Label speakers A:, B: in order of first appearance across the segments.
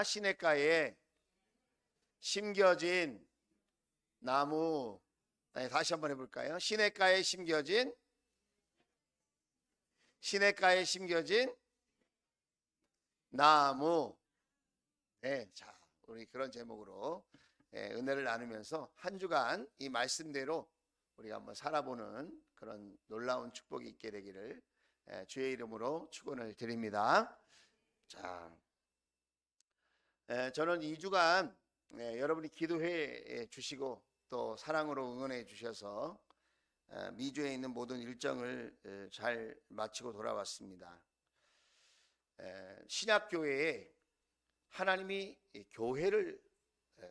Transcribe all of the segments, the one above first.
A: 시냇가에 심겨진 나무. 다시 한번 해볼까요? 시냇가에 심겨진 나무. 네, 자, 우리 그런 제목으로 은혜를 나누면서 한 주간 이 말씀대로 우리가 한번 살아보는 그런 놀라운 축복이 있게 되기를 주의 이름으로 축원을 드립니다. 자, 저는 2주간 여러분이 기도해 주시고 또 사랑으로 응원해 주셔서 미주에 있는 모든 일정을 잘 마치고 돌아왔습니다. 신약교회에 하나님이 교회를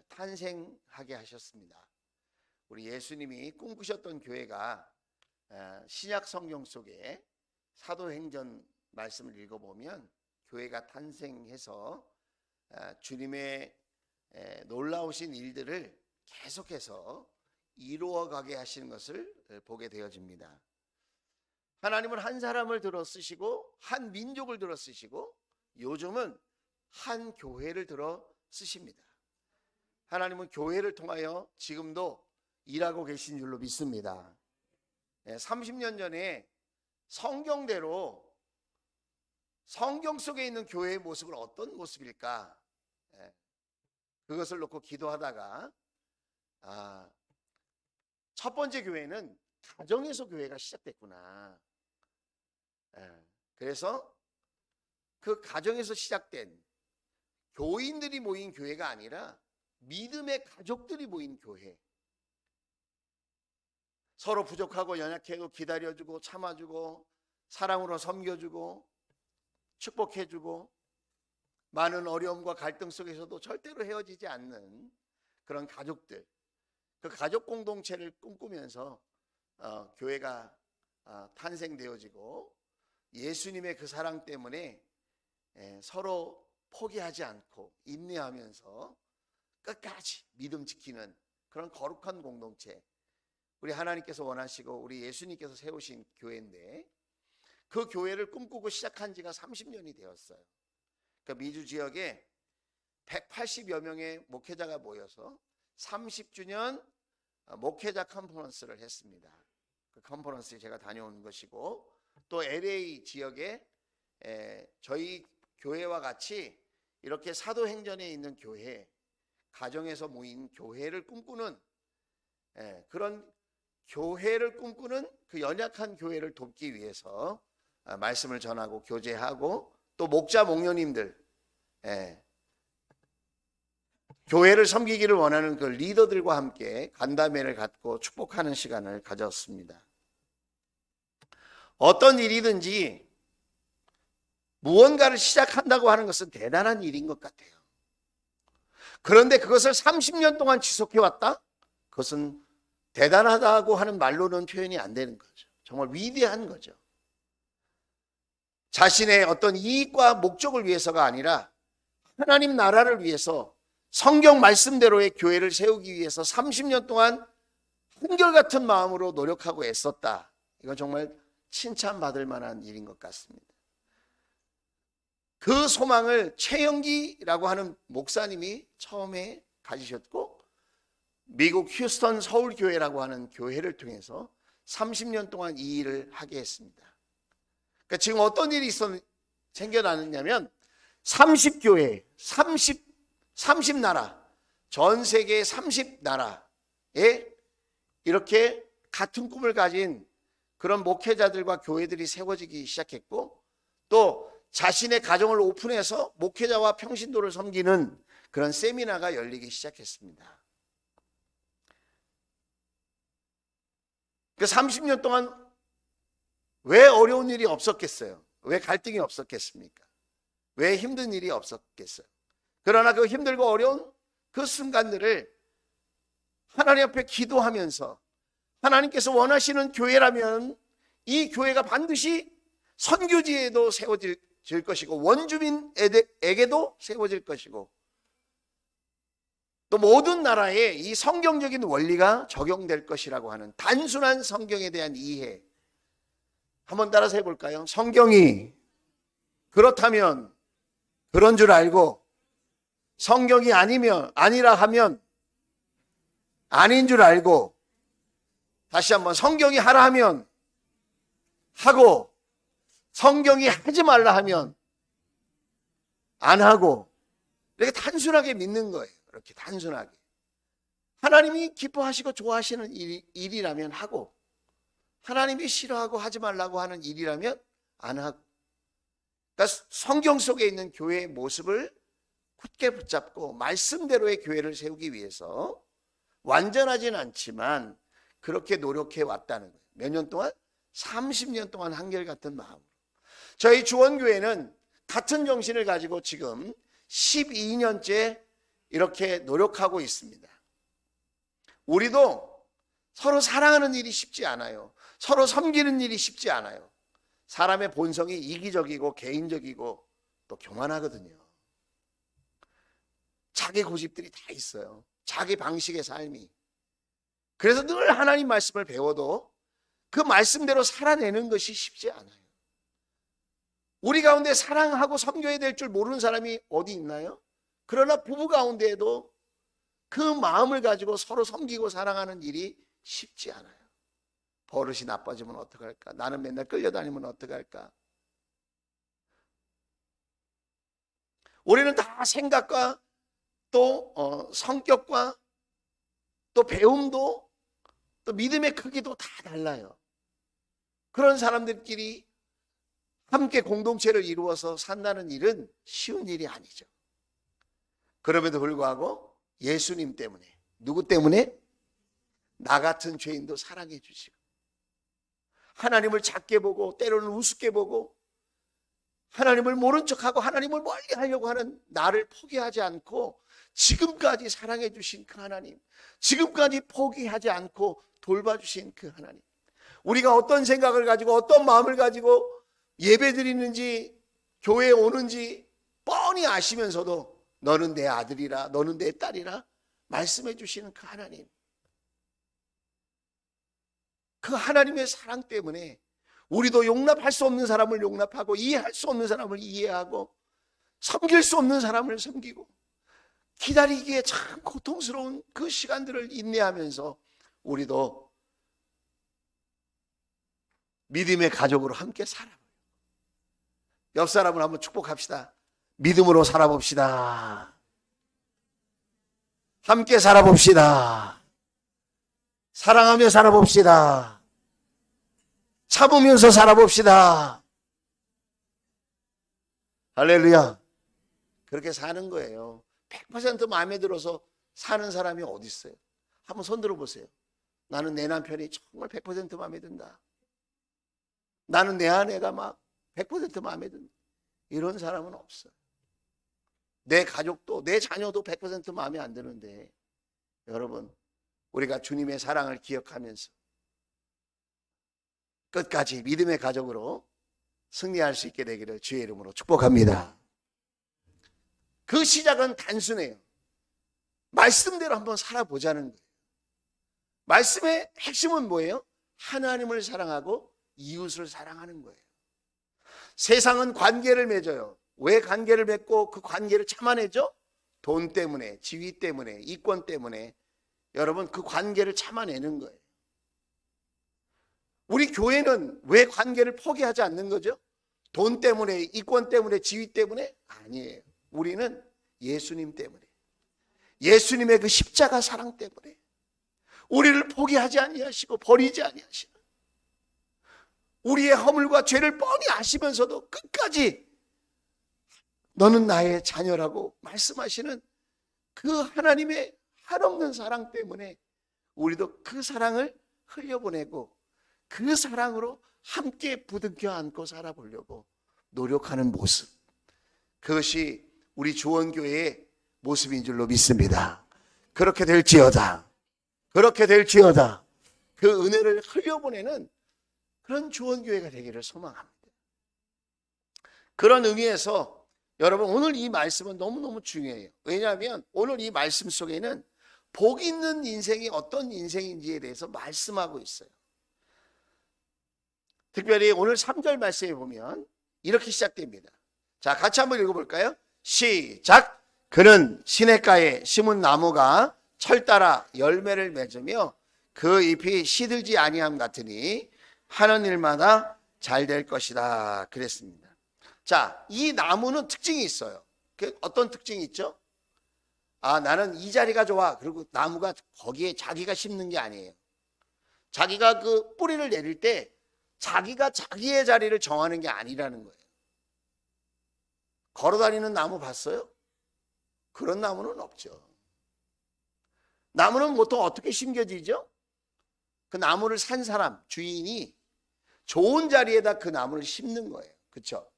A: 탄생하게 하셨습니다. 우리 예수님이 꿈꾸셨던 교회가 신약 성경 속에 사도행전 말씀을 읽어보면 교회가 탄생해서 주님의 놀라우신 일들을 계속해서 이루어가게 하시는 것을 보게 되어집니다. 하나님은 한 사람을 들어 쓰시고 한 민족을 들어 쓰시고 요즘은 한 교회를 들어 쓰십니다. 하나님은 교회를 통하여 지금도 일하고 계신 줄로 믿습니다. 30년 전에 성경대로 성경 속에 있는 교회의 모습은 어떤 모습일까? 그것을 놓고 기도하다가 첫 번째 교회는 가정에서 교회가 시작됐구나. 그래서 그 가정에서 시작된 교인들이 모인 교회가 아니라 믿음의 가족들이 모인 교회. 서로 부족하고 연약해도 기다려주고 참아주고 사랑으로 섬겨주고 축복해주고 많은 어려움과 갈등 속에서도 절대로 헤어지지 않는 그런 가족들, 그 가족 공동체를 꿈꾸면서 교회가 탄생되어지고 예수님의 그 사랑 때문에 서로 포기하지 않고 인내하면서 끝까지 믿음 지키는 그런 거룩한 공동체, 우리 하나님께서 원하시고 우리 예수님께서 세우신 교회인데 그 교회를 꿈꾸고 시작한 지가 30년이 되었어요. 그러니까 미주 지역에 180여 명의 목회자가 모여서 30주년 목회자 컨퍼런스를 했습니다. 그 컨퍼런스에 제가 다녀온 것이고 또 LA 지역에 저희 교회와 같이 이렇게 사도행전에 있는 교회, 가정에서 모인 교회를 꿈꾸는 그런 교회를 꿈꾸는 그 연약한 교회를 돕기 위해서 말씀을 전하고 교제하고 또 목자 목녀님들, 교회를 섬기기를 원하는 그 리더들과 함께 간담회를 갖고 축복하는 시간을 가졌습니다. 어떤 일이든지 무언가를 시작한다고 하는 것은 대단한 일인 것 같아요. 그런데 그것을 30년 동안 지속해왔다? 그것은 대단하다고 하는 말로는 표현이 안 되는 거죠. 정말 위대한 거죠. 자신의 어떤 이익과 목적을 위해서가 아니라 하나님 나라를 위해서 성경 말씀대로의 교회를 세우기 위해서 30년 동안 한결같은 마음으로 노력하고 애썼다. 이건 정말 칭찬받을 만한 일인 것 같습니다. 그 소망을 최영기라고 하는 목사님이 처음에 가지셨고 미국 휴스턴 서울교회라고 하는 교회를 통해서 30년 동안 이 일을 하게 했습니다. 그러니까 지금 어떤 일이 생겨나느냐면 30교회, 30나라, 전 세계 30나라에 이렇게 같은 꿈을 가진 그런 목회자들과 교회들이 세워지기 시작했고 또 자신의 가정을 오픈해서 목회자와 평신도를 섬기는 그런 세미나가 열리기 시작했습니다. 그 30년 동안 왜 어려운 일이 없었겠어요? 왜 갈등이 없었겠습니까? 왜 힘든 일이 없었겠어요? 그러나 그 힘들고 어려운 그 순간들을 하나님 앞에 기도하면서 하나님께서 원하시는 교회라면 이 교회가 반드시 선교지에도 세워질 것이고 원주민에게도 세워질 것이고 또 모든 나라에 이 성경적인 원리가 적용될 것이라고 하는 단순한 성경에 대한 이해. 한번 따라서 해볼까요? 성경이 그렇다면 그런 줄 알고 성경이 아니라 하면 아닌 줄 알고, 다시 한번 성경이 하라 하면 하고, 성경이 하지 말라 하면 안 하고, 이렇게 단순하게 믿는 거예요. 이렇게 단순하게. 하나님이 기뻐하시고 좋아하시는 일이라면 하고, 하나님이 싫어하고 하지 말라고 하는 일이라면 안 하고. 그러니까 성경 속에 있는 교회의 모습을 굳게 붙잡고 말씀대로의 교회를 세우기 위해서 완전하진 않지만 그렇게 노력해 왔다는 거예요. 몇 년 동안? 30년 동안 한결같은 마음으로. 저희 주원교회는 같은 정신을 가지고 지금 12년째 이렇게 노력하고 있습니다. 우리도 서로 사랑하는 일이 쉽지 않아요. 서로 섬기는 일이 쉽지 않아요. 사람의 본성이 이기적이고 개인적이고 또 교만하거든요. 자기 고집들이 다 있어요. 자기 방식의 삶이. 그래서 늘 하나님 말씀을 배워도 그 말씀대로 살아내는 것이 쉽지 않아요. 우리 가운데 사랑하고 섬겨야 될 줄 모르는 사람이 어디 있나요? 그러나 부부 가운데에도 그 마음을 가지고 서로 섬기고 사랑하는 일이 쉽지 않아요. 버릇이 나빠지면 어떡할까? 나는 맨날 끌려다니면 어떡할까? 우리는 다 생각과 또 성격과 또 배움도 또 믿음의 크기도 다 달라요. 그런 사람들끼리 함께 공동체를 이루어서 산다는 일은 쉬운 일이 아니죠. 그럼에도 불구하고 예수님 때문에, 누구 때문에? 나 같은 죄인도 사랑해 주시고, 하나님을 작게 보고 때로는 우습게 보고 하나님을 모른 척하고 하나님을 멀리 하려고 하는 나를 포기하지 않고 지금까지 사랑해 주신 그 하나님, 지금까지 포기하지 않고 돌봐주신 그 하나님, 우리가 어떤 생각을 가지고 어떤 마음을 가지고 예배 드리는지 교회에 오는지 뻔히 아시면서도 너는 내 아들이라, 너는 내 딸이라 말씀해 주시는 그 하나님, 그 하나님의 사랑 때문에 우리도 용납할 수 없는 사람을 용납하고 이해할 수 없는 사람을 이해하고 섬길 수 없는 사람을 섬기고 기다리기에 참 고통스러운 그 시간들을 인내하면서 우리도 믿음의 가족으로 함께 살아봐요. 옆 사람을 한번 축복합시다. 믿음으로 살아봅시다. 함께 살아봅시다. 사랑하며 살아봅시다. 참으면서 살아봅시다. 할렐루야. 그렇게 사는 거예요. 100% 마음에 들어서 사는 사람이 어디 있어요? 한번 손 들어보세요. 나는 내 남편이 정말 100% 마음에 든다. 나는 내 아내가 막 100% 마음에 든다. 이런 사람은 없어요. 내 가족도 내 자녀도 100% 마음에 안 드는데, 여러분, 우리가 주님의 사랑을 기억하면서 끝까지 믿음의 가족으로 승리할 수 있게 되기를 주의 이름으로 축복합니다. 그 시작은 단순해요. 말씀대로 한번 살아보자는 거예요. 말씀의 핵심은 뭐예요? 하나님을 사랑하고 이웃을 사랑하는 거예요. 세상은 관계를 맺어요. 왜 관계를 맺고 그 관계를 참아내죠? 돈 때문에, 지위 때문에, 이권 때문에. 여러분, 그 관계를 참아내는 거예요. 우리 교회는 왜 관계를 포기하지 않는 거죠? 돈 때문에, 이권 때문에, 지위 때문에? 아니에요. 우리는 예수님 때문에, 예수님의 그 십자가 사랑 때문에 우리를 포기하지 아니하시고 버리지 아니하시는, 우리의 허물과 죄를 뻔히 아시면서도 끝까지 너는 나의 자녀라고 말씀하시는 그 하나님의 한없는 사랑 때문에 우리도 그 사랑을 흘려보내고 그 사랑으로 함께 부둥켜 안고 살아보려고 노력하는 모습, 그것이 우리 주원교회의 모습인 줄로 믿습니다. 그렇게 될지어다. 그렇게 될지어다. 그 은혜를 흘려보내는 그런 주원교회가 되기를 소망합니다. 그런 의미에서 여러분, 오늘 이 말씀은 너무너무 중요해요. 왜냐하면 오늘 이 말씀 속에는 복 있는 인생이 어떤 인생인지에 대해서 말씀하고 있어요. 특별히 오늘 3절 말씀에 보면 이렇게 시작됩니다. 자, 같이 한번 읽어볼까요? 시작. 그는 시냇가에 심은 나무가 철 따라 열매를 맺으며 그 잎이 시들지 아니함 같으니 하는 일마다 잘 될 것이다 그랬습니다. 자, 이 나무는 특징이 있어요. 어떤 특징이 있죠? 나는 이 자리가 좋아. 그리고 나무가 거기에 자기가 심는 게 아니에요. 자기가 그 뿌리를 내릴 때 자기가 자기의 자리를 정하는 게 아니라는 거예요. 걸어다니는 나무 봤어요? 그런 나무는 없죠. 나무는 보통 어떻게 심겨지죠? 그 나무를 산 사람, 주인이 좋은 자리에다 그 나무를 심는 거예요. 그렇죠?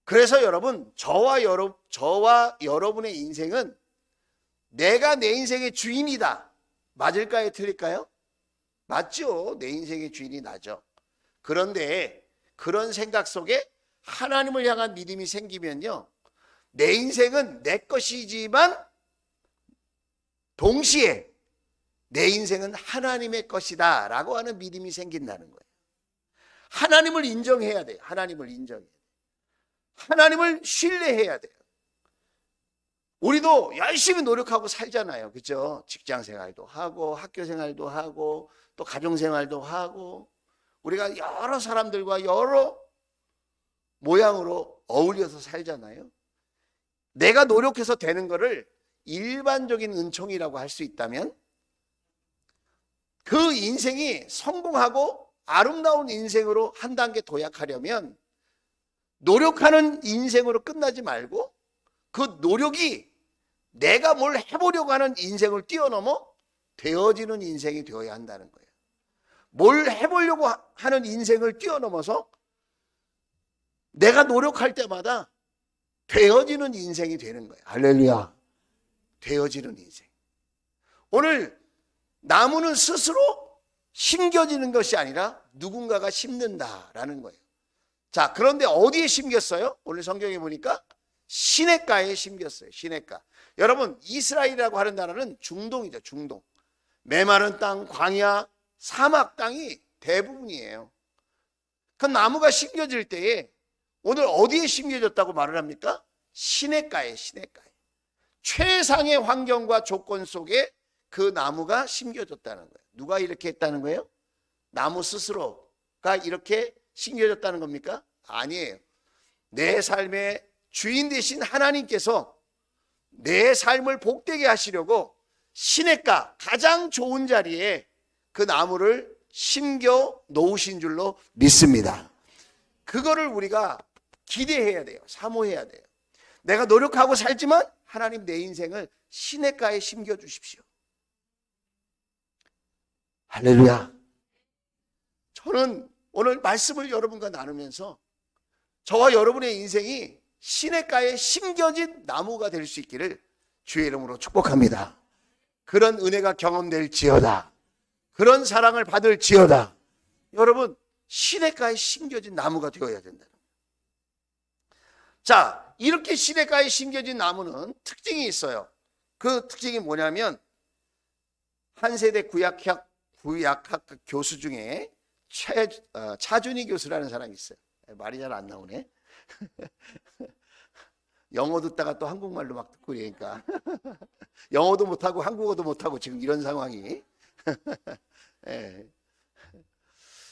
A: 그래서 여러분, 저와 여러분의 인생은 내가 내 인생의 주인이다. 맞을까요? 틀릴까요? 맞죠. 내 인생의 주인이 나죠. 그런데 그런 생각 속에 하나님을 향한 믿음이 생기면요, 내 인생은 내 것이지만 동시에 내 인생은 하나님의 것이다 라고 하는 믿음이 생긴다는 거예요. 하나님을 인정해야 돼요. 하나님을 인정해야 돼요. 하나님을 신뢰해야 돼요. 우리도 열심히 노력하고 살잖아요. 그렇죠? 직장 생활도 하고 학교 생활도 하고 또 가정 생활도 하고 우리가 여러 사람들과 여러 모양으로 어울려서 살잖아요. 내가 노력해서 되는 거를 일반적인 은총이라고 할 수 있다면 그 인생이 성공하고 아름다운 인생으로 한 단계 도약하려면 노력하는 인생으로 끝나지 말고 그 노력이 내가 뭘 해보려고 하는 인생을 뛰어넘어 되어지는 인생이 되어야 한다는 거예요. 뭘 해보려고 하는 인생을 뛰어넘어서 내가 노력할 때마다 되어지는 인생이 되는 거예요. 할렐루야. 되어지는 인생. 오늘 나무는 스스로 심겨지는 것이 아니라 누군가가 심는다라는 거예요. 자, 그런데 어디에 심겼어요? 오늘 성경에 보니까 시냇가에 심겼어요. 시냇가. 여러분, 이스라엘이라고 하는 나라는 중동이죠. 중동. 메마른 땅, 광야, 사막 땅이 대부분이에요. 그 나무가 심겨질 때에 오늘 어디에 심겨졌다고 말을 합니까? 시냇가에, 시냇가에. 최상의 환경과 조건 속에 그 나무가 심겨졌다는 거예요. 누가 이렇게 했다는 거예요? 나무 스스로가 이렇게 심겨졌다는 겁니까? 아니에요. 내 삶의 주인 되신 하나님께서 내 삶을 복되게 하시려고 시냇가 가장 좋은 자리에 그 나무를 심겨 놓으신 줄로 믿습니다. 그거를 우리가 기대해야 돼요. 사모해야 돼요. 내가 노력하고 살지만 하나님 내 인생을 시냇가에 심겨 주십시오. 할렐루야. 저는 오늘 말씀을 여러분과 나누면서 저와 여러분의 인생이 시냇가에 심겨진 나무가 될 수 있기를 주의 이름으로 축복합니다. 그런 은혜가 경험될지어다. 그런 사랑을 받을지어다. 여러분, 시냇가에 심겨진 나무가 되어야 된다. 자, 이렇게 시냇가에 심겨진 나무는 특징이 있어요. 그 특징이 뭐냐면 한 세대 구약학 교수 중에 차준희 교수라는 사람이 있어요. 말이 잘 안 나오네. 영어 듣다가 또 한국말로 막 듣고 그러니까 영어도 못하고 한국어도 못하고 지금 이런 상황이. 예.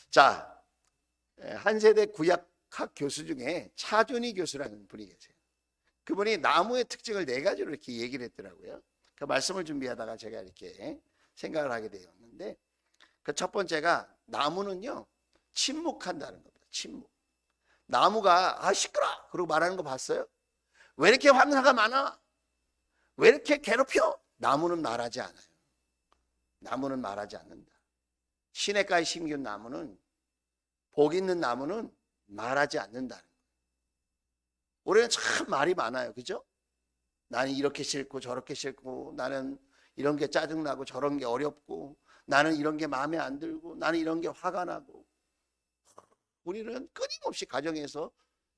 A: 자, 한 세대 구약학 교수 중에 차준희 교수라는 분이 계세요. 그분이 나무의 특징을 4가지로 이렇게 얘기를 했더라고요. 그 말씀을 준비하다가 제가 이렇게 생각을 하게 되었는데, 그 첫 번째가 나무는요 침묵한다는 겁니다. 침묵. 나무가 시끄러 그러고 말하는 거 봤어요? 왜 이렇게 황사가 많아? 왜 이렇게 괴롭혀? 나무는 말하지 않아요. 나무는 말하지 않는다. 시냇가에 심긴 나무는, 복 있는 나무는 말하지 않는다는 거예요. 우리는 참 말이 많아요. 그죠? 나는 이렇게 싫고 저렇게 싫고, 나는 이런 게 짜증나고 저런 게 어렵고, 나는 이런 게 마음에 안 들고, 나는 이런 게 화가 나고. 우리는 끊임없이 가정에서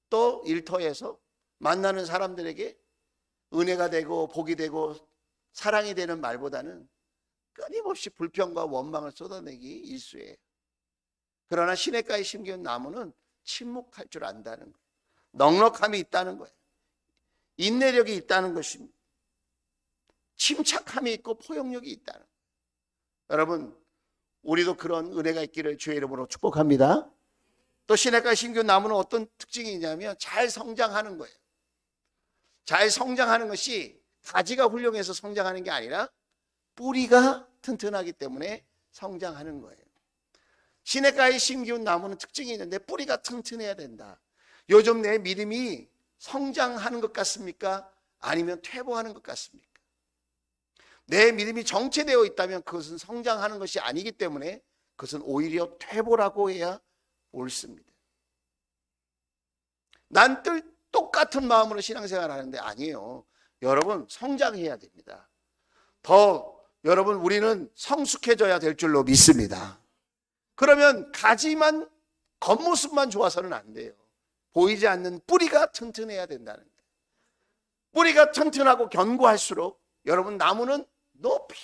A: 또 일터에서 만나는 사람들에게 은혜가 되고 복이 되고 사랑이 되는 말보다는 끊임없이 불평과 원망을 쏟아내기 일쑤예요. 그러나 시냇가에 심겨진 나무는 침묵할 줄 안다는 거예요. 넉넉함이 있다는 거예요. 인내력이 있다는 것입니다. 침착함이 있고 포용력이 있다는 거예요. 여러분, 우리도 그런 은혜가 있기를 주의 이름으로 축복합니다. 또 시냇가의 신기운 나무는 어떤 특징이 있냐면 잘 성장하는 거예요. 잘 성장하는 것이 가지가 훌륭해서 성장하는 게 아니라 뿌리가 튼튼하기 때문에 성장하는 거예요. 시냇가의 심기운 나무는 특징이 있는데 뿌리가 튼튼해야 된다. 요즘 내 믿음이 성장하는 것 같습니까? 아니면 퇴보하는 것 같습니까? 내 믿음이 정체되어 있다면 그것은 성장하는 것이 아니기 때문에 그것은 오히려 퇴보라고 해야 옳습니다. 난 똑같은 마음으로 신앙생활 하는데 아니에요. 여러분, 성장해야 됩니다. 여러분, 우리는 성숙해져야 될 줄로 믿습니다. 그러면 가지만, 겉모습만 좋아서는 안 돼요. 보이지 않는 뿌리가 튼튼해야 된다는 거예요. 뿌리가 튼튼하고 견고할수록 여러분, 나무는 높이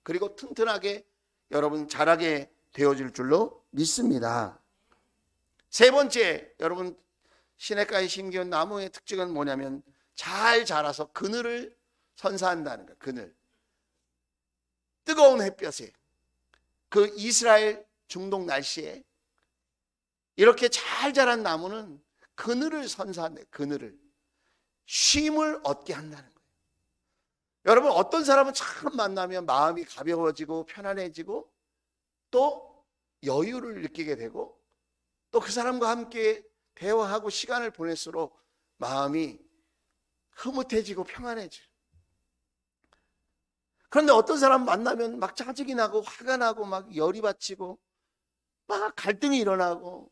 A: 그리고 튼튼하게 여러분 자라게 되어질 줄로 믿습니다. 세 번째, 여러분, 시냇가에 심기운 나무의 특징은 뭐냐면 잘 자라서 그늘을 선사한다는 거예요. 그늘. 뜨거운 햇볕에, 그 이스라엘 중동 날씨에 이렇게 잘 자란 나무는 그늘을 선사한다. 그늘을. 쉼을 얻게 한다는 거예요. 여러분, 어떤 사람은 참 만나면 마음이 가벼워지고 편안해지고 또 여유를 느끼게 되고 또 그 사람과 함께 대화하고 시간을 보낼수록 마음이 흐뭇해지고 평안해져요. 그런데 어떤 사람 만나면 막 짜증이 나고 화가 나고 막 열이 받치고 막 갈등이 일어나고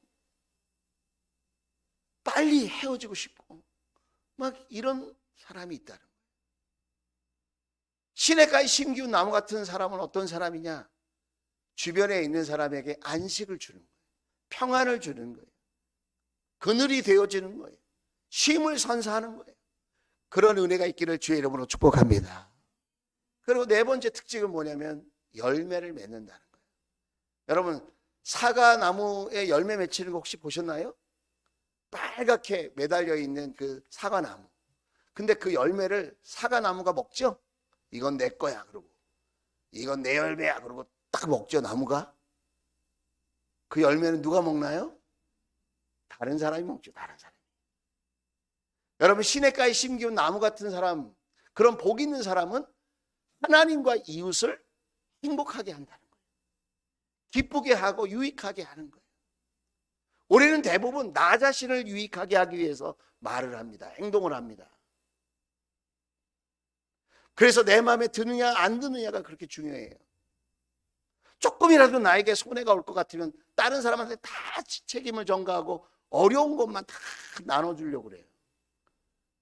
A: 빨리 헤어지고 싶고 막 이런 사람이 있다는 거예요. 시냇가에 심기운 나무 같은 사람은 어떤 사람이냐? 주변에 있는 사람에게 안식을 주는 거예요. 평안을 주는 거예요. 그늘이 되어지는 거예요. 쉼을 선사하는 거예요. 그런 은혜가 있기를 주의 이름으로 축복합니다. 그리고 네 번째 특징은 뭐냐면 열매를 맺는다는 거예요. 여러분, 사과나무에 열매 맺히는 거 혹시 보셨나요? 빨갛게 매달려 있는 그 사과나무. 근데 그 열매를 사과나무가 먹죠? 이건 내 거야 그러고, 이건 내 열매야 그러고 딱 먹죠, 나무가. 그 열매는 누가 먹나요? 다른 사람이 먹죠. 다른 사람이. 여러분, 시냇가에 심기운 나무 같은 사람, 그런 복 있는 사람은 하나님과 이웃을 행복하게 한다는 거예요. 기쁘게 하고 유익하게 하는 거예요. 우리는 대부분 나 자신을 유익하게 하기 위해서 말을 합니다. 행동을 합니다. 그래서 내 마음에 드느냐 안 드느냐가 그렇게 중요해요. 조금이라도 나에게 손해가 올 것 같으면 다른 사람한테 다 책임을 전가하고 어려운 것만 다 나눠주려고 그래요.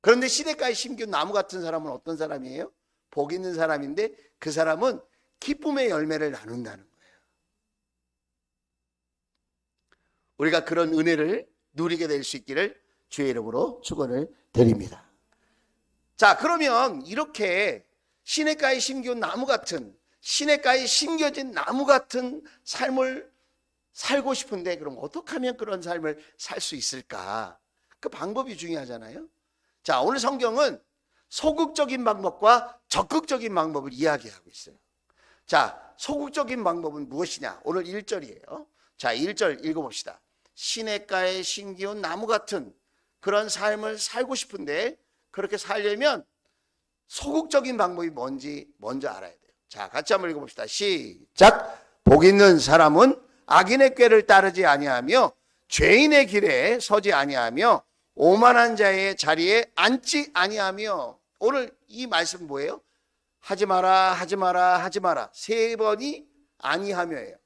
A: 그런데 시냇가에 심기운 나무 같은 사람은 어떤 사람이에요? 복 있는 사람인데 그 사람은 기쁨의 열매를 나눈다는 거예요. 우리가 그런 은혜를 누리게 될 수 있기를 주의 이름으로 축원을 드립니다. 자, 그러면 이렇게 시냇가에 심기운 나무 같은, 시냇가에 심겨진 나무 같은 삶을 살고 싶은데 그럼 어떻게 하면 그런 삶을 살 수 있을까? 그 방법이 중요하잖아요. 자, 오늘 성경은 소극적인 방법과 적극적인 방법을 이야기하고 있어요. 자, 소극적인 방법은 무엇이냐? 오늘 1절이에요. 자, 1절 읽어봅시다. 시냇가에 심기운 나무 같은 그런 삶을 살고 싶은데 그렇게 살려면 소극적인 방법이 뭔지 먼저 알아야 돼요. 자, 같이 한번 읽어봅시다. 시작. 복 있는 사람은 악인의 꾀를 따르지 아니하며 죄인의 길에 서지 아니하며 오만한 자의 자리에 앉지 아니하며. 오늘 이 말씀 뭐예요? 하지 마라, 하지 마라, 하지 마라. 3번이 아니하며예요.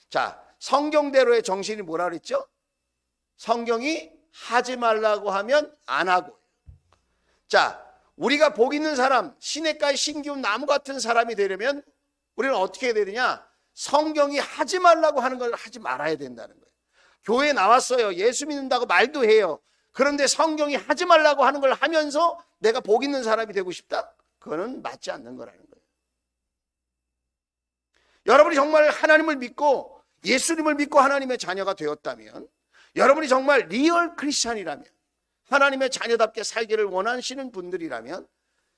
A: 자, 성경대로의 정신이 뭐라 그랬죠? 성경이 하지 말라고 하면 안 하고. 자, 우리가 복 있는 사람, 시냇가에 심기운 나무 같은 사람이 되려면 우리는 어떻게 해야 되느냐? 성경이 하지 말라고 하는 걸 하지 말아야 된다는 거예요. 교회에 나왔어요. 예수 믿는다고 말도 해요. 그런데 성경이 하지 말라고 하는 걸 하면서 내가 복 있는 사람이 되고 싶다? 그거는 맞지 않는 거라는 거예요. 여러분이 정말 하나님을 믿고 예수님을 믿고 하나님의 자녀가 되었다면, 여러분이 정말 리얼 크리스찬이라면, 하나님의 자녀답게 살기를 원하시는 분들이라면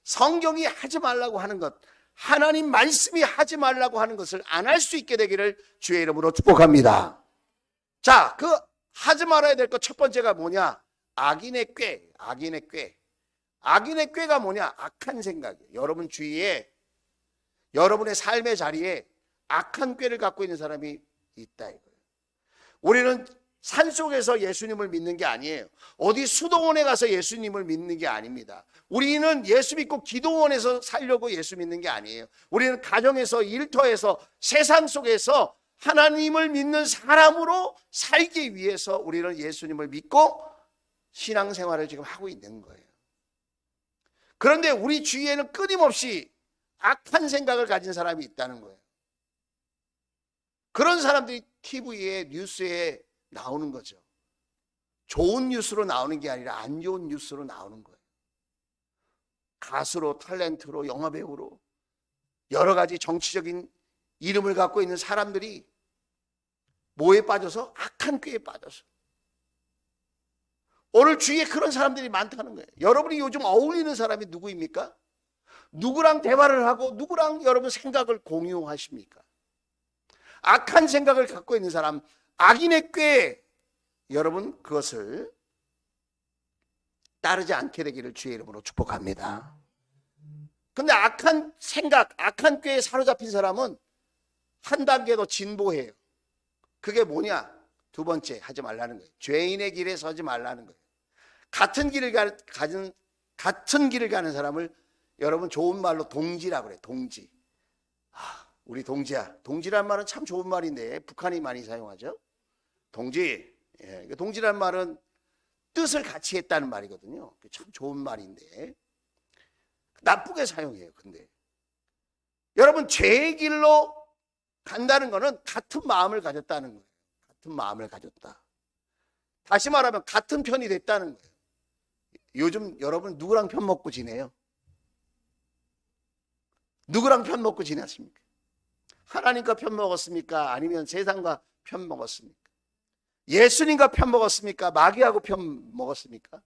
A: 성경이 하지 말라고 하는 것, 하나님 말씀이 하지 말라고 하는 것을 안 할 수 있게 되기를 주의 이름으로 축복합니다. 자, 그 하지 말아야 될 것 첫 번째가 뭐냐? 악인의 꾀, 악인의 꾀. 악인의 꾀가 뭐냐? 악한 생각이에요. 여러분 주위에, 여러분의 삶의 자리에 악한 꾀를 갖고 있는 사람이 있다 이거예요. 우리는 산속에서 예수님을 믿는 게 아니에요. 어디 수도원에 가서 예수님을 믿는 게 아닙니다. 우리는 예수 믿고 기도원에서 살려고 예수 믿는 게 아니에요. 우리는 가정에서, 일터에서, 세상 속에서 하나님을 믿는 사람으로 살기 위해서 우리는 예수님을 믿고 신앙생활을 지금 하고 있는 거예요. 그런데 우리 주위에는 끊임없이 악한 생각을 가진 사람이 있다는 거예요. 그런 사람들이 TV에, 뉴스에 나오는 거죠. 좋은 뉴스로 나오는 게 아니라 안 좋은 뉴스로 나오는 거예요. 가수로, 탤런트로, 영화배우로 여러 가지 정치적인 이름을 갖고 있는 사람들이 뭐에 빠져서? 악한 꾀에 빠져서. 오늘 주위에 그런 사람들이 많다는 거예요. 여러분이 요즘 어울리는 사람이 누구입니까? 누구랑 대화를 하고 누구랑 여러분 생각을 공유하십니까? 악한 생각을 갖고 있는 사람, 악인의 꾀에 여러분 그것을 따르지 않게 되기를 주의 이름으로 축복합니다. 근데 악한 생각, 악한 꾀에 사로잡힌 사람은 한 단계 더 진보해요. 그게 뭐냐? 두 번째, 하지 말라는 거예요. 죄인의 길에 서지 말라는 거예요. 같은 길을 가는 사람을 여러분 좋은 말로 동지라고 그래요. 동지. 우리 동지야. 동지란 말은 참 좋은 말인데 북한이 많이 사용하죠. 동지. 예, 동지란 말은 뜻을 같이 했다는 말이거든요. 참 좋은 말인데 나쁘게 사용해요. 근데 여러분 죄의 길로 간다는 것은 같은 마음을 가졌다는 거예요. 같은 마음을 가졌다. 다시 말하면 같은 편이 됐다는 거예요. 요즘 여러분 누구랑 편 먹고 지내요? 누구랑 편 먹고 지냈습니까? 하나님과 편 먹었습니까? 아니면 세상과 편 먹었습니까? 예수님과 편 먹었습니까? 마귀하고 편 먹었습니까?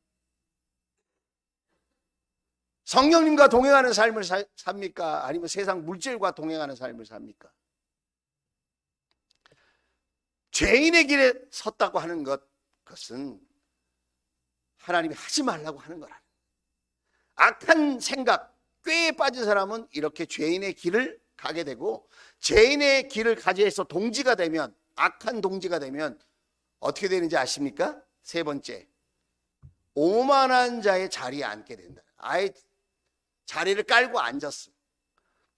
A: 성령님과 동행하는 삶을 삽니까? 아니면 세상 물질과 동행하는 삶을 삽니까? 죄인의 길에 섰다고 하는 것은 하나님이 하지 말라고 하는 거라. 악한 생각, 꾀에 빠진 사람은 이렇게 죄인의 길을 가게 되고, 죄인의 길을 가지해서 동지가 되면, 악한 동지가 되면 어떻게 되는지 아십니까? 세 번째, 오만한 자의 자리에 앉게 된다. 아예 자리를 깔고 앉았어.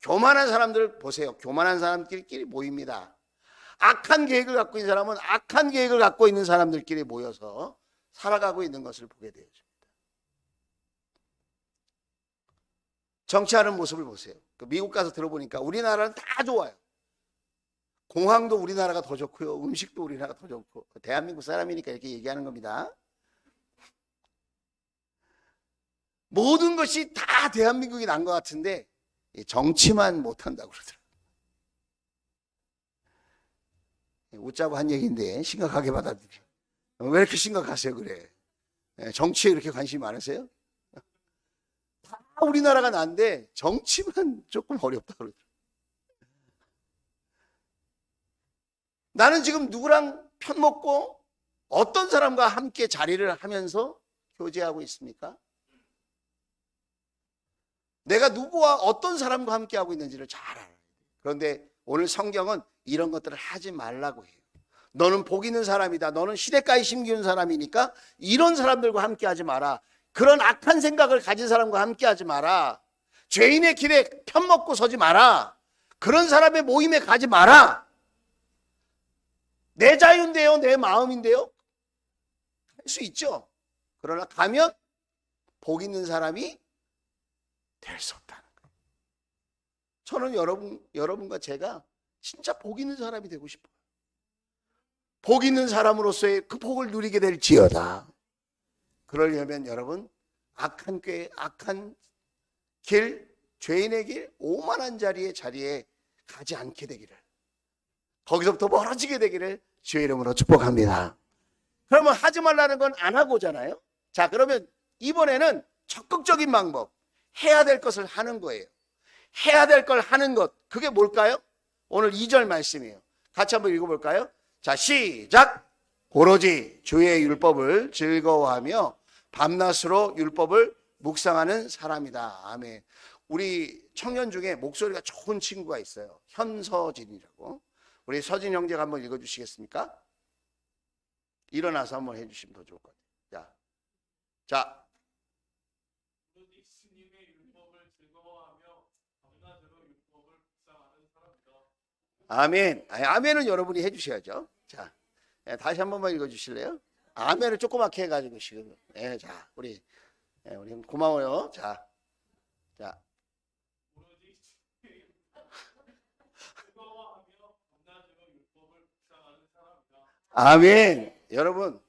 A: 교만한 사람들 보세요. 교만한 사람들끼리 모입니다. 악한 계획을 갖고 있는 사람은 악한 계획을 갖고 있는 사람들끼리 모여서 살아가고 있는 것을 보게 되어집니다. 정치하는 모습을 보세요. 미국 가서 들어보니까 우리나라는 다 좋아요. 공항도 우리나라가 더 좋고요. 음식도 우리나라가 더 좋고. 대한민국 사람이니까 이렇게 얘기하는 겁니다. 모든 것이 다 대한민국이 난 것 같은데 정치만 못한다고 그러더라고요. 웃자고 한 얘기인데 심각하게 받아들여요. 왜 이렇게 심각하세요? 그래. 정치에 그렇게 관심이 많으세요? 다 우리나라가 난데 정치만 조금 어렵다고 그러더라고요. 나는 지금 누구랑 편 먹고 어떤 사람과 함께 자리를 하면서 교제하고 있습니까? 내가 누구와 어떤 사람과 함께 하고 있는지를 잘 알아야 돼요. 그런데 오늘 성경은 이런 것들을 하지 말라고 해요. 너는 복 있는 사람이다. 너는 시냇가에 심기운 사람이니까 이런 사람들과 함께 하지 마라. 그런 악한 생각을 가진 사람과 함께 하지 마라. 죄인의 길에 편먹고 서지 마라. 그런 사람의 모임에 가지 마라. 내 자유인데요, 내 마음인데요. 할 수 있죠. 그러나 가면 복 있는 사람이 될 수 없다는 거예요. 저는 여러분과 제가 진짜 복 있는 사람이 되고 싶어요. 복 있는 사람으로서의 그 복을 누리게 될지어다. 그러려면 여러분 악한 꾀, 악한 길, 죄인의 길, 오만한 자리에 가지 않게 되기를, 거기서부터 멀어지게 되기를 주의 이름으로 축복합니다. 그러면 하지 말라는 건 안 하고잖아요. 자, 그러면 이번에는 적극적인 방법, 해야 될 것을 하는 거예요. 해야 될 걸 하는 것, 그게 뭘까요? 오늘 2절 말씀이에요. 같이 한번 읽어볼까요? 자, 시작! 오로지 주의 율법을 즐거워하며 밤낮으로 율법을 묵상하는 사람이다. 아멘. 우리 청년 중에 목소리가 좋은 친구가 있어요. 현서진이라고. 우리 서진 형제가 한번 읽어주시겠습니까? 일어나서 한번 해주시면 더 좋을 것 같아요. 자. 아멘. 아멘은 여러분이 해주셔야죠. 자, 다시 한 번만 읽어주실래요? 아멘을 조그맣게 해가지고 지금. 자, 우리 고마워요. 자. 아멘. 여러분,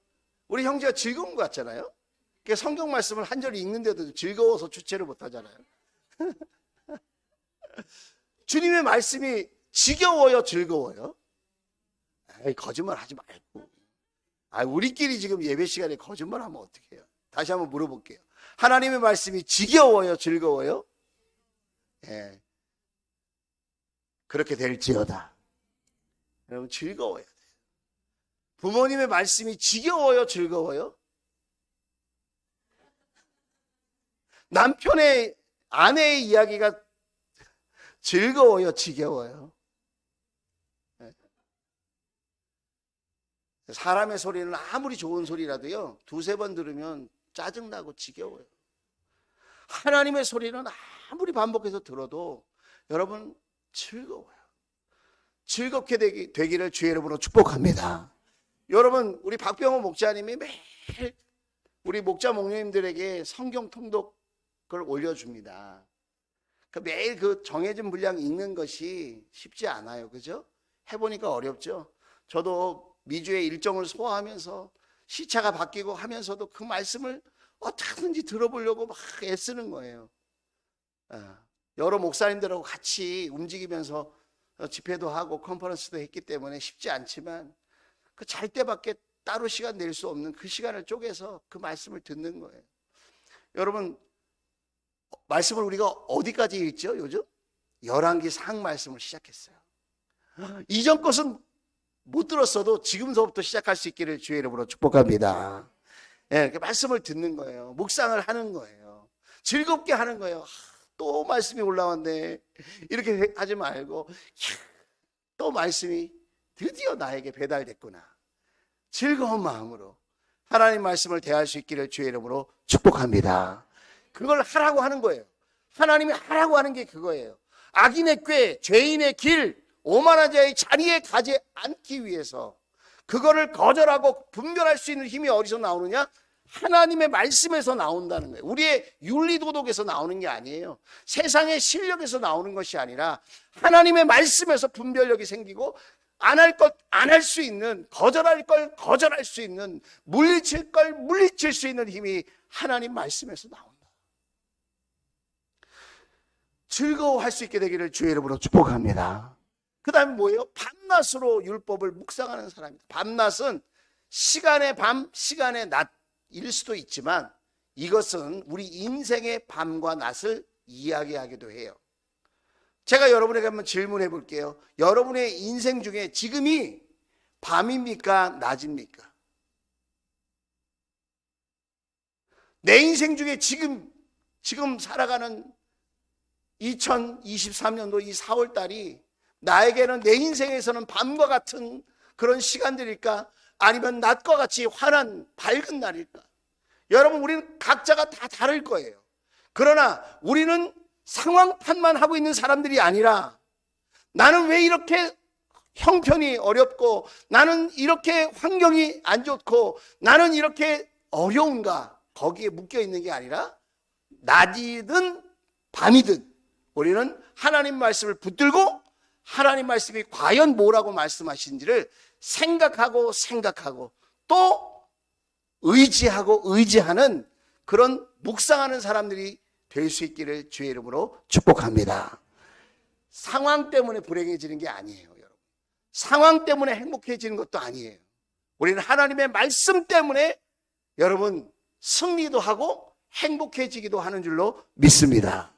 A: 우리 형제가 즐거운 것 같잖아요. 성경 말씀을 한 절 읽는데도 즐거워서 주체를 못 하잖아요. 주님의 말씀이 지겨워요, 즐거워요? 거짓말 하지 말고. 우리끼리 지금 예배 시간에 거짓말하면 어떻게 해요? 다시 한번 물어볼게요. 하나님의 말씀이 지겨워요, 즐거워요? 그렇게 될지어다. 여러분, 즐거워야 돼요. 부모님의 말씀이 지겨워요, 즐거워요? 남편의, 아내의 이야기가 즐거워요, 지겨워요? 사람의 소리는 아무리 좋은 소리라도요, 두세 번 들으면 짜증나고 지겨워요. 하나님의 소리는 아무리 반복해서 들어도 여러분 즐거워요. 즐겁게 되기를 주의 이름으로 축복합니다. 여러분, 우리 박병호 목자님이 매일 우리 목자 목녀님들에게 성경 통독을 올려줍니다. 매일 그 정해진 분량 읽는 것이 쉽지 않아요. 그죠? 해보니까 어렵죠. 저도 미주의 일정을 소화하면서 시차가 바뀌고 하면서도 그 말씀을 어떻게든지 들어보려고 막 애쓰는 거예요. 여러 목사님들하고 같이 움직이면서 집회도 하고 컨퍼런스도 했기 때문에 쉽지 않지만 그 잘 때밖에 따로 시간 낼 수 없는 그 시간을 쪼개서 그 말씀을 듣는 거예요. 여러분, 말씀을 우리가 어디까지 읽죠? 요즘 열왕기 상 말씀을 시작했어요. 이전 것은 못 들었어도 지금서부터 시작할 수 있기를 주의 이름으로 축복합니다. 이렇게 말씀을 듣는 거예요. 묵상을 하는 거예요. 즐겁게 하는 거예요. 또 말씀이 올라왔네. 이렇게 하지 말고 또 말씀이 드디어 나에게 배달됐구나. 즐거운 마음으로 하나님 말씀을 대할 수 있기를 주의 이름으로 축복합니다. 그걸 하라고 하는 거예요. 하나님이 하라고 하는 게 그거예요. 악인의 꾀, 죄인의 길, 오만한 자의 자리에 가지 않기 위해서 그거를 거절하고 분별할 수 있는 힘이 어디서 나오느냐? 하나님의 말씀에서 나온다는 거예요. 우리의 윤리도덕에서 나오는 게 아니에요. 세상의 실력에서 나오는 것이 아니라 하나님의 말씀에서 분별력이 생기고 안 할 것 안 할 수 있는, 거절할 걸 거절할 수 있는, 물리칠 걸 물리칠 수 있는 힘이 하나님 말씀에서 나온다. 즐거워할 수 있게 되기를 주의 이름으로 축복합니다. 그 다음에 뭐예요? 밤낮으로 율법을 묵상하는 사람입니다. 밤낮은 시간의 밤, 시간의 낮일 수도 있지만 이것은 우리 인생의 밤과 낮을 이야기하기도 해요. 제가 여러분에게 한번 질문해 볼게요. 여러분의 인생 중에 지금이 밤입니까? 낮입니까? 내 인생 중에 지금 살아가는 2023년도 이 4월 달이 나에게는 내 인생에서는 밤과 같은 그런 시간들일까? 아니면 낮과 같이 환한 밝은 날일까? 여러분, 우리는 각자가 다 다를 거예요. 그러나 우리는 상황판만 하고 있는 사람들이 아니라 나는 왜 이렇게 형편이 어렵고 나는 이렇게 환경이 안 좋고 나는 이렇게 어려운가? 거기에 묶여 있는 게 아니라 낮이든 밤이든 우리는 하나님 말씀을 붙들고 하나님 말씀이 과연 뭐라고 말씀하신지를 생각하고 또 의지하는 그런 묵상하는 사람들이 될 수 있기를 주의 이름으로 축복합니다. 상황 때문에 불행해지는 게 아니에요, 여러분. 상황 때문에 행복해지는 것도 아니에요. 우리는 하나님의 말씀 때문에 여러분 승리도 하고 행복해지기도 하는 줄로 믿습니다.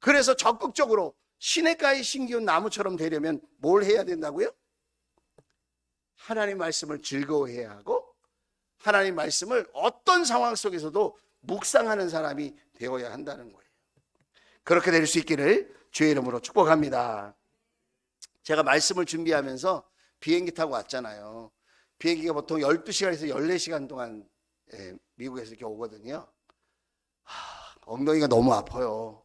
A: 그래서 적극적으로 시냇가에 심기운 나무처럼 되려면 뭘 해야 된다고요? 하나님 말씀을 즐거워해야 하고 하나님 말씀을 어떤 상황 속에서도 묵상하는 사람이 되어야 한다는 거예요. 그렇게 될 수 있기를 주의 이름으로 축복합니다. 제가 말씀을 준비하면서 비행기 타고 왔잖아요. 비행기가 보통 12시간에서 14시간 동안 미국에서 이렇게 오거든요. 엉덩이가 너무 아파요.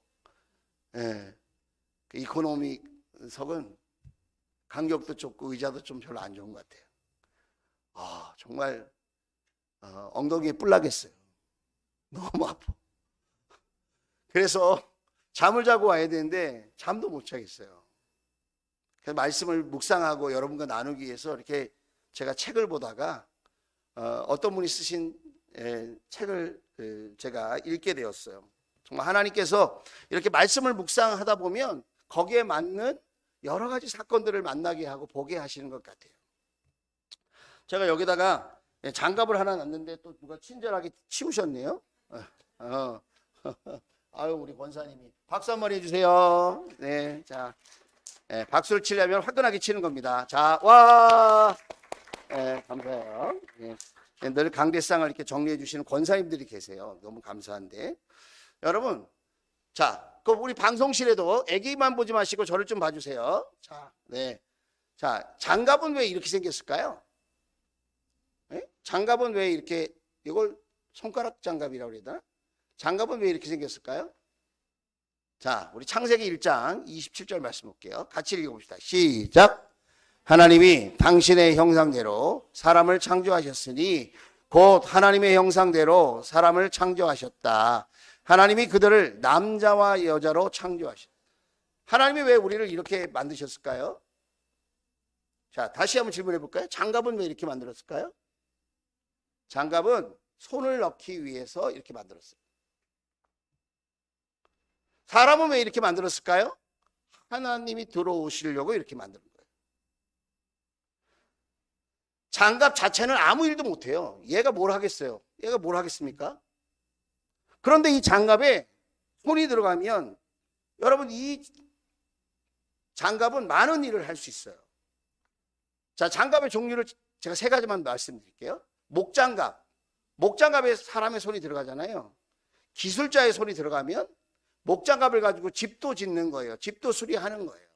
A: 이코노미석은 간격도 좁고 의자도 좀 별로 안 좋은 것 같아요. 정말 엉덩이에 뿔 나겠어요. 너무 아파. 그래서 잠을 자고 와야 되는데 잠도 못 자겠어요. 그래서 말씀을 묵상하고 여러분과 나누기 위해서 이렇게 제가 책을 보다가 어떤 분이 쓰신 책을 제가 읽게 되었어요. 정말 하나님께서 이렇게 말씀을 묵상하다 보면 거기에 맞는 여러 가지 사건들을 만나게 하고 보게 하시는 것 같아요. 제가 여기다가 장갑을 하나 놨는데 또 누가 친절하게 치우셨네요. 아유, 우리 권사님이 박수 한번 해주세요. 네, 자, 박수를 치려면 화끈하게 치는 겁니다. 자, 와, 감사해요. 늘 강대상을 이렇게 정리해 주시는 권사님들이 계세요. 너무 감사한데, 여러분, 자, 그 우리 방송실에도 애기만 보지 마시고 저를 좀 봐주세요. 자, 네, 자, 장갑은 왜 이렇게 생겼을까요? 장갑은 왜 이렇게, 이걸 손가락 장갑이라고 그래야 되나? 장갑은 왜 이렇게 생겼을까요? 자, 우리 창세기 1장 27절 말씀 볼게요. 같이 읽어봅시다. 시작. 하나님이 당신의 형상대로 사람을 창조하셨으니 곧 하나님의 형상대로 사람을 창조하셨다. 하나님이 그들을 남자와 여자로 창조하셨다. 하나님이 왜 우리를 이렇게 만드셨을까요? 자, 다시 한번 질문해 볼까요? 장갑은 왜 이렇게 만들었을까요? 장갑은 손을 넣기 위해서 이렇게 만들었어요. 사람은 왜 이렇게 만들었을까요? 하나님이 들어오시려고 이렇게 만든 거예요. 장갑 자체는 아무 일도 못해요. 얘가 뭘 하겠어요? 얘가 뭘 하겠습니까? 그런데 이 장갑에 손이 들어가면 여러분 이 장갑은 많은 일을 할 수 있어요. 자, 장갑의 종류를 제가 세 가지만 말씀드릴게요. 목장갑. 목장갑에 사람의 손이 들어가잖아요. 기술자의 손이 들어가면 목장갑을 가지고 집도 짓는 거예요. 집도 수리하는 거예요.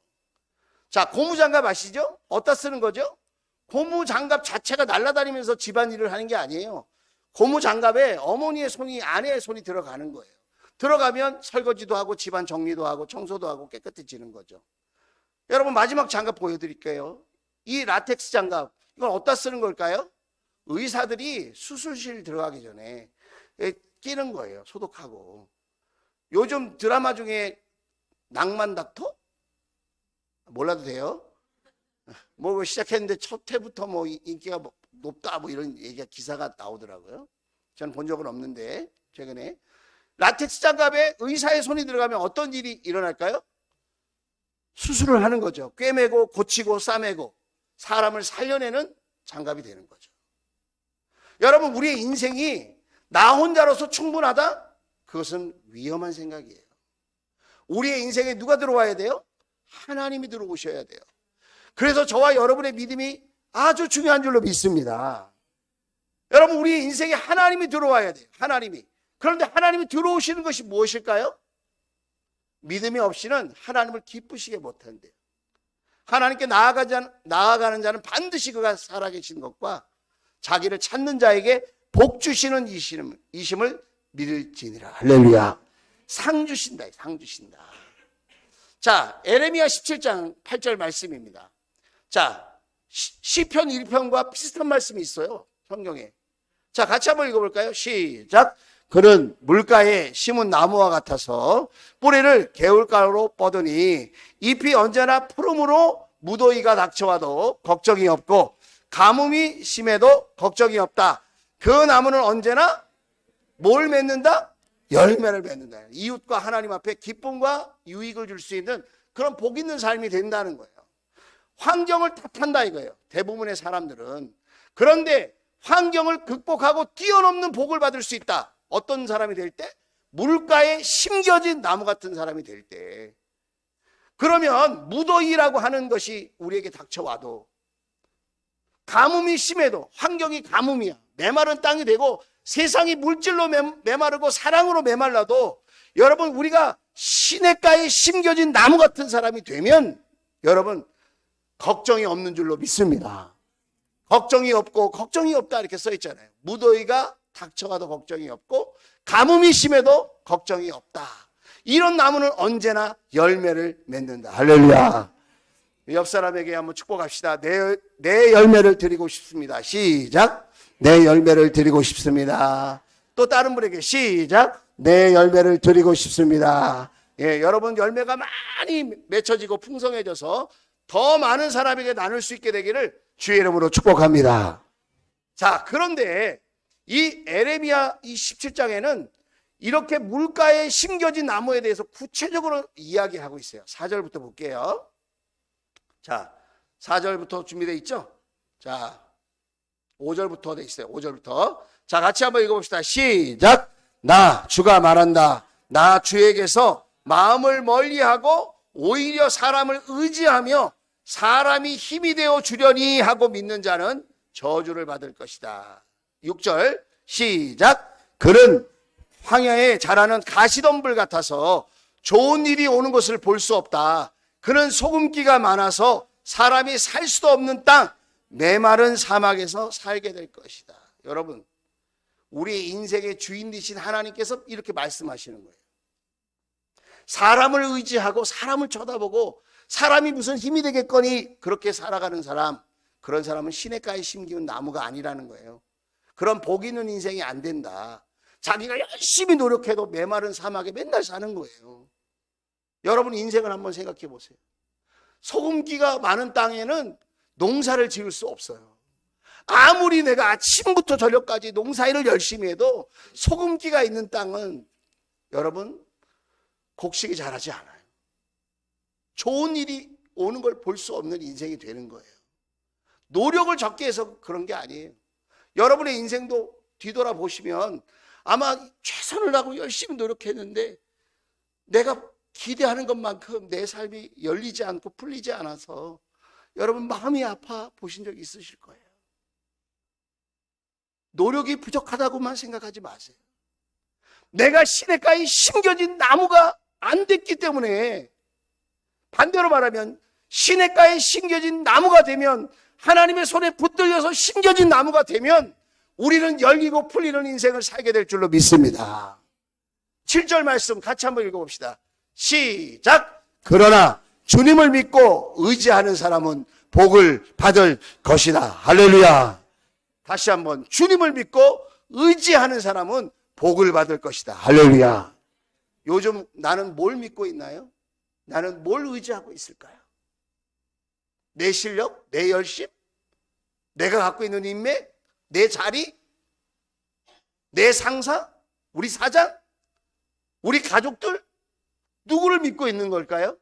A: 자, 고무장갑 아시죠? 어디다 쓰는 거죠? 고무장갑 자체가 날아다니면서 집안일을 하는 게 아니에요. 고무장갑에 어머니의 손이, 아내의 손이 들어가는 거예요. 들어가면 설거지도 하고 집안 정리도 하고 청소도 하고 깨끗해지는 거죠. 여러분, 마지막 장갑 보여드릴게요. 이 라텍스 장갑, 이건 어디다 쓰는 걸까요? 의사들이 수술실 들어가기 전에 끼는 거예요. 소독하고. 요즘 드라마 중에 낭만 닥터? 몰라도 돼요? 뭐 시작했는데 첫 회부터 뭐 인기가 높다 뭐 이런 얘기가 기사가 나오더라고요. 저는 본 적은 없는데 최근에. 라텍스 장갑에 의사의 손이 들어가면 어떤 일이 일어날까요? 수술을 하는 거죠. 꿰매고 고치고 싸매고 사람을 살려내는 장갑이 되는 거죠. 여러분, 우리의 인생이 나 혼자로서 충분하다? 그것은 위험한 생각이에요. 우리의 인생에 누가 들어와야 돼요? 하나님이 들어오셔야 돼요. 그래서 저와 여러분의 믿음이 아주 중요한 줄로 믿습니다. 여러분, 우리의 인생에 하나님이 들어와야 돼요. 하나님이. 그런데 하나님이 들어오시는 것이 무엇일까요? 믿음이 없이는 하나님을 기쁘시게 못한대요. 하나님께 나아가는 자는 반드시 그가 살아계신 것과 자기를 찾는 자에게 복 주시는 이심을 믿을지니라. 할렐루야. 상 주신다. 상 주신다. 자, 에레미야 17장 8절 말씀입니다. 자, 시편 1편과 비슷한 말씀이 있어요. 성경에. 자, 같이 한번 읽어볼까요? 시작. 그는 물가에 심은 나무와 같아서 뿌리를 개울가로 뻗으니 잎이 언제나 푸름으로 무더위가 닥쳐와도 걱정이 없고 가뭄이 심해도 걱정이 없다. 그 나무는 언제나 뭘 맺는다? 열매를 맺는다. 이웃과 하나님 앞에 기쁨과 유익을 줄 수 있는 그런 복 있는 삶이 된다는 거예요. 환경을 탓한다 이거예요. 대부분의 사람들은. 그런데 환경을 극복하고 뛰어넘는 복을 받을 수 있다. 어떤 사람이 될 때? 물가에 심겨진 나무 같은 사람이 될 때. 그러면 무더위라고 하는 것이 우리에게 닥쳐와도, 가뭄이 심해도, 환경이 가뭄이야, 메마른 땅이 되고 세상이 물질로 메마르고 사랑으로 메말라도, 여러분 우리가 시냇가에 심겨진 나무 같은 사람이 되면 여러분 걱정이 없는 줄로 믿습니다. 걱정이 없고 걱정이 없다 이렇게 써 있잖아요. 무더위가 닥쳐가도 걱정이 없고 가뭄이 심해도 걱정이 없다. 이런 나무는 언제나 열매를 맺는다. 할렐루야. 옆 사람에게 한번 축복합시다. 내 열매를 드리고 싶습니다. 시작. 내 열매를 드리고 싶습니다. 또 다른 분에게 시작. 내 열매를 드리고 싶습니다. 예, 여러분 열매가 많이 맺혀지고 풍성해져서 더 많은 사람에게 나눌 수 있게 되기를 주의 이름으로 축복합니다. 자, 그런데 이 에레미야 이 17장에는 이렇게 물가에 심겨진 나무에 대해서 구체적으로 이야기하고 있어요. 4절부터 볼게요. 자, 4절부터 준비되어 있죠? 자, 5절부터 되어 있어요. 5절부터. 자, 같이 한번 읽어봅시다. 시작. 나 주가 말한다. 나 주에게서 마음을 멀리하고 오히려 사람을 의지하며 사람이 힘이 되어 주려니 하고 믿는 자는 저주를 받을 것이다. 6절 시작. 그는 황야에 자라는 가시덤불 같아서 좋은 일이 오는 것을 볼 수 없다. 그는 소금기가 많아서 사람이 살 수도 없는 땅 메마른 사막에서 살게 될 것이다. 여러분, 우리의 인생의 주인 되신 하나님께서 이렇게 말씀하시는 거예요. 사람을 의지하고 사람을 쳐다보고 사람이 무슨 힘이 되겠거니 그렇게 살아가는 사람, 그런 사람은 시냇가에 심기운 나무가 아니라는 거예요. 그런 복 있는 인생이 안 된다. 자기가 열심히 노력해도 메마른 사막에 맨날 사는 거예요. 여러분 인생을 한번 생각해 보세요. 소금기가 많은 땅에는 농사를 지을 수 없어요. 아무리 내가 아침부터 저녁까지 농사일을 열심히 해도 소금기가 있는 땅은 여러분 곡식이 자라지 않아요. 좋은 일이 오는 걸 볼 수 없는 인생이 되는 거예요. 노력을 적게 해서 그런 게 아니에요. 여러분의 인생도 뒤돌아보시면 아마 최선을 다하고 열심히 노력했는데 내가 기대하는 것만큼 내 삶이 열리지 않고 풀리지 않아서 여러분 마음이 아파 보신 적 있으실 거예요. 노력이 부족하다고만 생각하지 마세요. 내가 시냇가에 심겨진 나무가 안 됐기 때문에, 반대로 말하면 시냇가에 심겨진 나무가 되면, 하나님의 손에 붙들려서 심겨진 나무가 되면 우리는 열리고 풀리는 인생을 살게 될 줄로 믿습니다. 7절 말씀 같이 한번 읽어봅시다. 시작. 그러나 주님을 믿고 의지하는 사람은 복을 받을 것이다. 할렐루야. 다시 한번, 주님을 믿고 의지하는 사람은 복을 받을 것이다. 할렐루야. 요즘 나는 뭘 믿고 있나요? 나는 뭘 의지하고 있을까요? 내 실력? 내 열심? 내가 갖고 있는 인맥? 내 자리? 내 상사? 우리 사장? 우리 가족들? 누구를 믿고 있는 걸까요?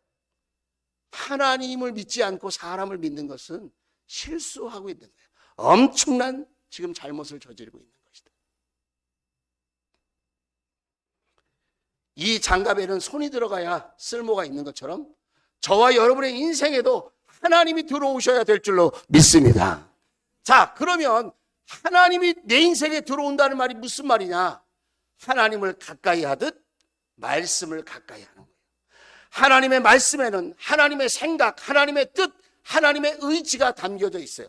A: 하나님을 믿지 않고 사람을 믿는 것은 실수하고 있는 거예요. 엄청난 지금 잘못을 저지르고 있는 것이다. 이 장갑에는 손이 들어가야 쓸모가 있는 것처럼 저와 여러분의 인생에도 하나님이 들어오셔야 될 줄로 믿습니다. 자, 그러면 하나님이 내 인생에 들어온다는 말이 무슨 말이냐? 하나님을 가까이 하듯 말씀을 가까이 하는 거예요. 하나님의 말씀에는 하나님의 생각, 하나님의 뜻, 하나님의 의지가 담겨져 있어요.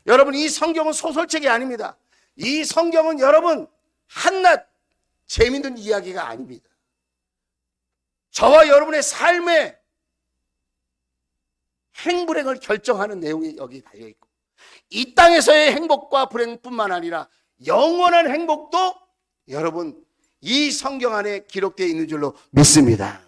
A: 여러분, 이 성경은 소설책이 아닙니다. 이 성경은 여러분 한낱 재미있는 이야기가 아닙니다. 저와 여러분의 삶의 행불행을 결정하는 내용이 여기 달려있고, 이 땅에서의 행복과 불행뿐만 아니라 영원한 행복도 여러분 이 성경 안에 기록되어 있는 줄로 믿습니다.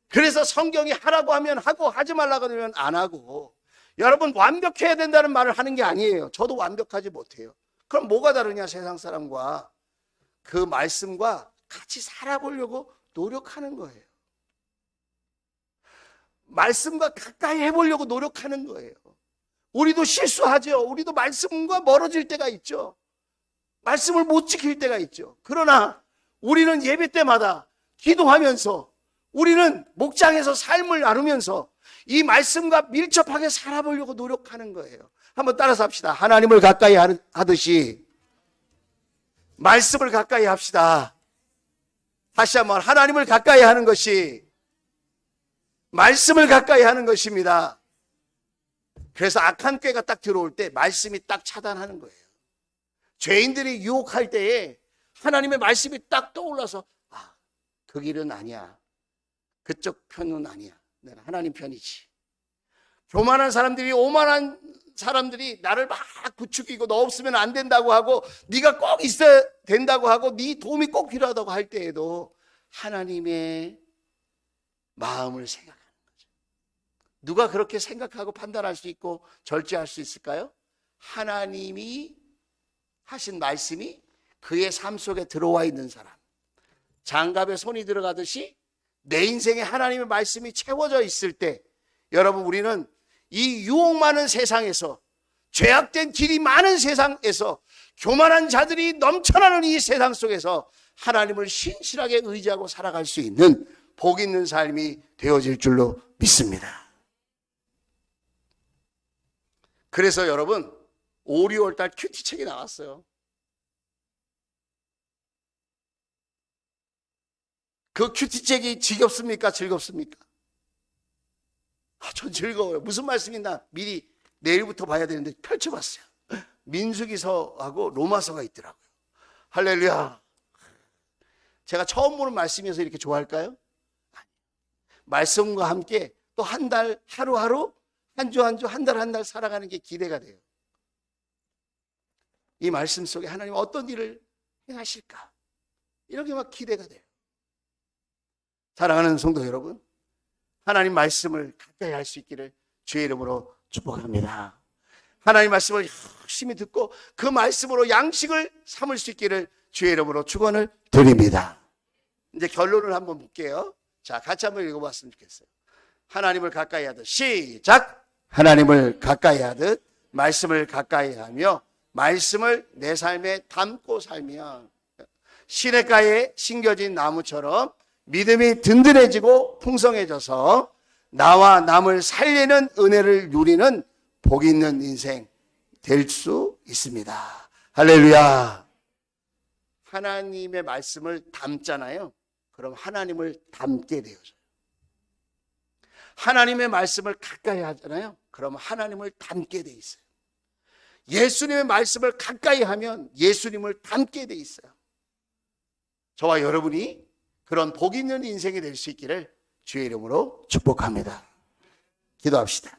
A: 그래서 성경이 하라고 하면 하고 하지 말라고 하면 안 하고, 여러분 완벽해야 된다는 말을 하는 게 아니에요. 저도 완벽하지 못해요. 그럼 뭐가 다르냐? 세상 사람과 그 말씀과 같이 살아보려고 노력하는 거예요. 말씀과 가까이 해보려고 노력하는 거예요. 우리도 실수하죠. 우리도 말씀과 멀어질 때가 있죠. 말씀을 못 지킬 때가 있죠. 그러나 우리는 예배 때마다 기도하면서 우리는 목장에서 삶을 나누면서 이 말씀과 밀접하게 살아보려고 노력하는 거예요. 한번 따라서 합시다. 하나님을 가까이 하듯이 말씀을 가까이 합시다. 다시 한번 하나님을 가까이 하는 것이 말씀을 가까이 하는 것입니다. 그래서 악한 꾀가 딱 들어올 때 말씀이 딱 차단하는 거예요. 죄인들이 유혹할 때에 하나님의 말씀이 딱 떠올라서 그 길은 아니야. 그쪽 편은 아니야. 내가 하나님 편이지. 교만한 사람들이, 오만한 사람들이 나를 막 부추기고 너 없으면 안 된다고 하고 네가 꼭 있어야 된다고 하고 네 도움이 꼭 필요하다고 할 때에도 하나님의 마음을 생각하는 거죠. 누가 그렇게 생각하고 판단할 수 있고 절제할 수 있을까요? 하나님이 하신 말씀이 그의 삶 속에 들어와 있는 사람. 장갑에 손이 들어가듯이 내 인생에 하나님의 말씀이 채워져 있을 때 여러분 우리는 이 유혹 많은 세상에서 죄악된 길이 많은 세상에서 교만한 자들이 넘쳐나는 이 세상 속에서 하나님을 신실하게 의지하고 살아갈 수 있는 복 있는 삶이 되어질 줄로 믿습니다. 그래서 여러분 5, 6월달 큐티책이 나왔어요. 그 큐티책이 지겹습니까? 즐겁습니까? 전 즐거워요. 무슨 말씀이나 미리 내일부터 봐야 되는데 펼쳐봤어요. 민수기서하고 로마서가 있더라고요. 할렐루야. 제가 처음 보는 말씀이어서 이렇게 좋아할까요? 말씀과 함께 또 한 달 하루하루 한 주 한 주 한 달 한 달 살아가는 게 기대가 돼요. 이 말씀 속에 하나님 어떤 일을 행하실까? 이렇게 막 기대가 돼요. 사랑하는 성도 여러분, 하나님 말씀을 가까이 할 수 있기를 주의 이름으로 축복합니다. 하나님 말씀을 열심히 듣고 그 말씀으로 양식을 삼을 수 있기를 주의 이름으로 축원을 드립니다. 이제 결론을 한번 볼게요. 자, 같이 한번 읽어봤으면 좋겠어요. 하나님을 가까이 하듯 시작. 하나님을 가까이 하듯 말씀을 가까이 하며 말씀을 내 삶에 담고 살면 시냇가에 심겨진 나무처럼 믿음이 든든해지고 풍성해져서 나와 남을 살리는 은혜를 누리는 복 있는 인생 될 수 있습니다. 할렐루야. 하나님의 말씀을 담잖아요. 그럼 하나님을 닮게 되어져요. 하나님의 말씀을 가까이 하잖아요. 그럼 하나님을 닮게 돼 있어요. 예수님의 말씀을 가까이 하면 예수님을 닮게 돼 있어요. 저와 여러분이 그런 복 있는 인생이 될 수 있기를 주의 이름으로 축복합니다. 기도합시다.